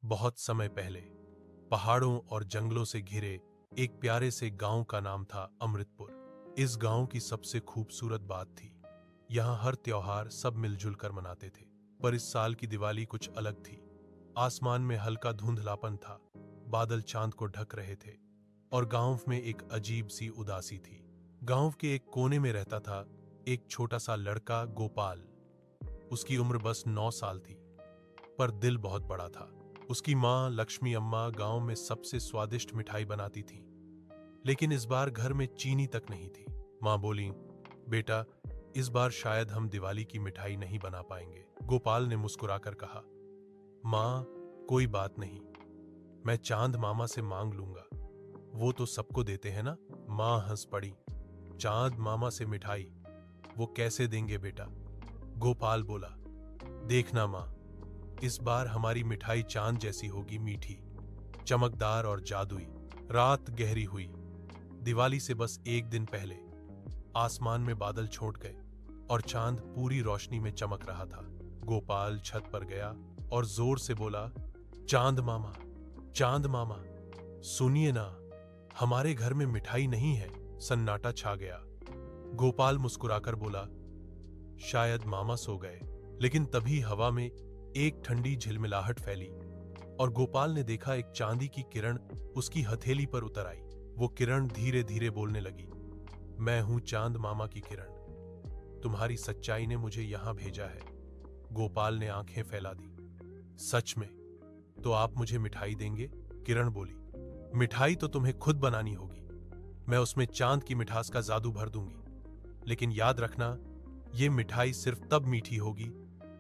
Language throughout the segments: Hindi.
बहुत समय पहले पहाड़ों और जंगलों से घिरे एक प्यारे से गांव का नाम था अमृतपुर। इस गांव की सबसे खूबसूरत बात थी, यहाँ हर त्योहार सब मिलजुल कर मनाते थे। पर इस साल की दिवाली कुछ अलग थी। आसमान में हल्का धुंधलापन था, बादल चांद को ढक रहे थे और गांव में एक अजीब सी उदासी थी। गांव के एक कोने में रहता था एक छोटा सा लड़का गोपाल। उसकी उम्र बस 9 साल थी, पर दिल बहुत बड़ा था। उसकी माँ लक्ष्मी अम्मा गांव में सबसे स्वादिष्ट मिठाई बनाती थी, लेकिन इस बार घर में चीनी तक नहीं थी। माँ बोली, बेटा, इस बार शायद हम दिवाली की मिठाई नहीं बना पाएंगे। गोपाल ने मुस्कुराकर कहा, माँ, कोई बात नहीं, मैं चांद मामा से मांग लूंगा, वो तो सबको देते हैं ना। माँ हंस पड़ी, चांद मामा से मिठाई वो कैसे देंगे बेटा? गोपाल बोला, देखना माँ, इस बार हमारी मिठाई चांद जैसी होगी, मीठी, चमकदार और जादुई। रात गहरी हुई। दिवाली से बस एक दिन पहले आसमान में बादल छूट गए और चांद पूरी रोशनी में चमक रहा था। गोपाल छत पर गया और जोर से बोला, चांद मामा, चांद मामा, सुनिए ना, हमारे घर में मिठाई नहीं है। सन्नाटा छा गया। गोपाल मुस्कुराकर बोला, शायद मामा सो गए। लेकिन तभी हवा में एक ठंडी झिलमिलाहट फैली और गोपाल ने देखा एक चांदी की किरण उसकी हथेली पर उतर आई। वो किरण धीरे धीरे बोलने लगी, मैं हूं चांद मामा की किरण, तुम्हारी सच्चाई ने मुझे यहां भेजा है। गोपाल ने आंखें फैला दी, सच में? तो आप मुझे मिठाई देंगे? किरण बोली, मिठाई तो तुम्हें खुद बनानी होगी, मैं उसमें चांद की मिठास का जादू भर दूंगी, लेकिन याद रखना, ये मिठाई सिर्फ तब मीठी होगी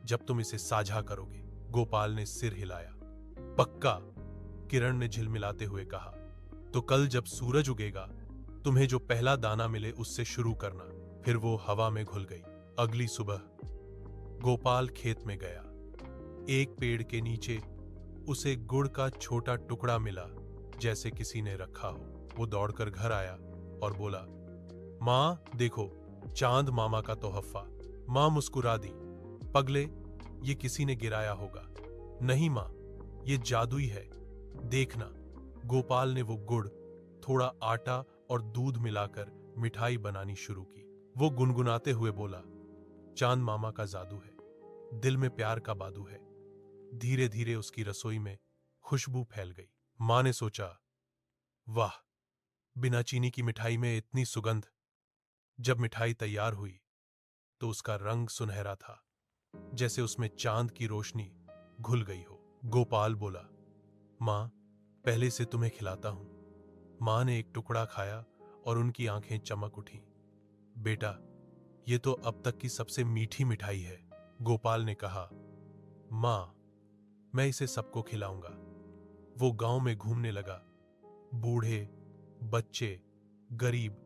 जब तुम इसे साझा करोगे। गोपाल ने सिर हिलाया। पक्का? किरण ने झिलमिलाते हुए कहा, तो कल जब सूरज उगेगा तुम्हें जो पहला दाना मिले उससे शुरू करना। फिर वो हवा में घुल गई। अगली सुबह गोपाल खेत में गया। एक पेड़ के नीचे उसे गुड़ का छोटा टुकड़ा मिला, जैसे किसी ने रखा हो। वो दौड़कर घर आया और बोला, माँ देखो, चांद मामा का तोहफा। माँ मुस्कुरा दी, पगले, ये किसी ने गिराया होगा। नहीं माँ, ये जादुई है, देखना। गोपाल ने वो गुड़, थोड़ा आटा और दूध मिलाकर मिठाई बनानी शुरू की। वो गुनगुनाते हुए बोला, चांद मामा का जादू है, दिल में प्यार का बादू है। धीरे धीरे उसकी रसोई में खुशबू फैल गई। माँ ने सोचा, वाह, बिना चीनी की मिठाई में इतनी सुगंध। जब मिठाई तैयार हुई तो उसका रंग सुनहरा था, जैसे उसमें चांद की रोशनी घुल गई हो। गोपाल बोला, माँ, पहले से तुम्हें खिलाता हूं। माँ ने एक टुकड़ा खाया और उनकी आंखें चमक उठी। बेटा, ये तो अब तक की सबसे मीठी मिठाई है। गोपाल ने कहा, माँ, मैं इसे सबको खिलाऊंगा। वो गांव में घूमने लगा, बूढ़े, बच्चे, गरीब,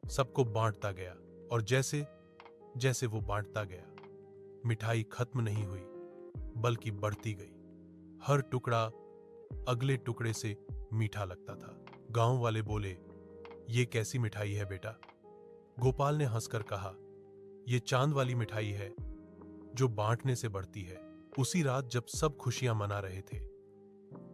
सबको बांटता गया। और जैसे जैसे वो बांटता गया, मिठाई खत्म नहीं हुई, बल्कि बढ़ती गई। हर टुकड़ा अगले टुकड़े से मीठा लगता था। गांव वाले बोले, ये कैसी मिठाई है बेटा? गोपाल ने हंसकर कहा, ये चांद वाली मिठाई है, जो बांटने से बढ़ती है। उसी रात जब सब खुशियां मना रहे थे,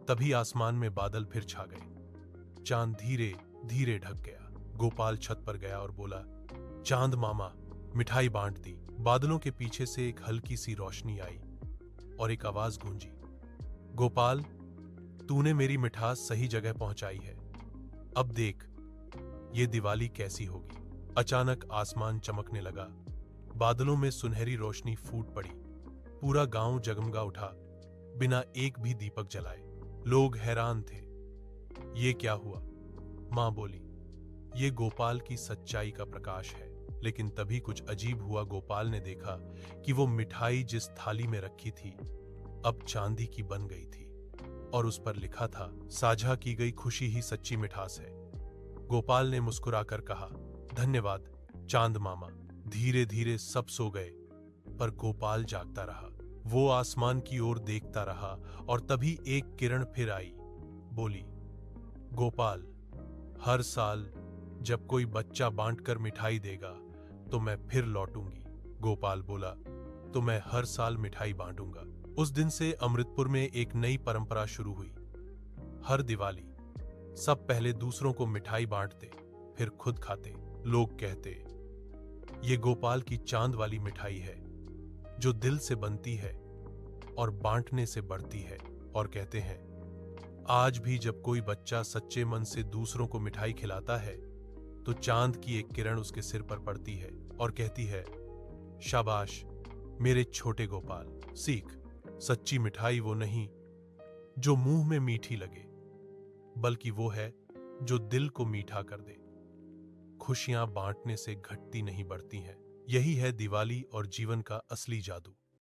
तभी आसमान में बादल फिर छा गए। चांद धीरे धीरे ढक गया। गोपाल छत पर गया और बोला, चांद मामा, मिठाई बांट दी। बादलों के पीछे से एक हल्की सी रोशनी आई और एक आवाज गूंजी, गोपाल, तूने मेरी मिठास सही जगह पहुंचाई है। अब देख, ये दिवाली कैसी होगी। अचानक आसमान चमकने लगा, बादलों में सुनहरी रोशनी फूट पड़ी। पूरा गांव जगमगा उठा, बिना एक भी दीपक जलाए। लोग हैरान थे, ये क्या हुआ? मां बोली, ये गोपाल की सच्चाई का प्रकाश है। लेकिन तभी कुछ अजीब हुआ। गोपाल ने देखा कि वो मिठाई जिस थाली में रखी थी, अब चांदी की बन गई थी और उस पर लिखा था, साझा की गई खुशी ही सच्ची मिठास है। गोपाल ने मुस्कुराकर कहा, धन्यवाद चांद मामा। धीरे धीरे सब सो गए, पर गोपाल जागता रहा। वो आसमान की ओर देखता रहा और तभी एक किरण फिर आई, बोली, गोपाल, हर साल जब कोई बच्चा बांटकर मिठाई देगा तो मैं फिर लौटूंगी। गोपाल बोला, तो मैं हर साल मिठाई बांटूंगा। उस दिन से अमृतपुर में एक नई परंपरा शुरू हुई। हर दिवाली सब पहले दूसरों को मिठाई बांटते, फिर खुद खाते। लोग कहते, ये गोपाल की चांद वाली मिठाई है जो दिल से बनती है और बांटने से बढ़ती है। और कहते हैं, आज भी जब कोई बच्चा सच्चे मन से दूसरों को मिठाई खिलाता है तो चांद की एक किरण उसके सिर पर पड़ती है और कहती है, शाबाश मेरे छोटे गोपाल, सीख। सच्ची मिठाई वो नहीं जो मुंह में मीठी लगे, बल्कि वो है जो दिल को मीठा कर दे। खुशियां बांटने से घटती नहीं, बढ़ती हैं। यही है दिवाली और जीवन का असली जादू।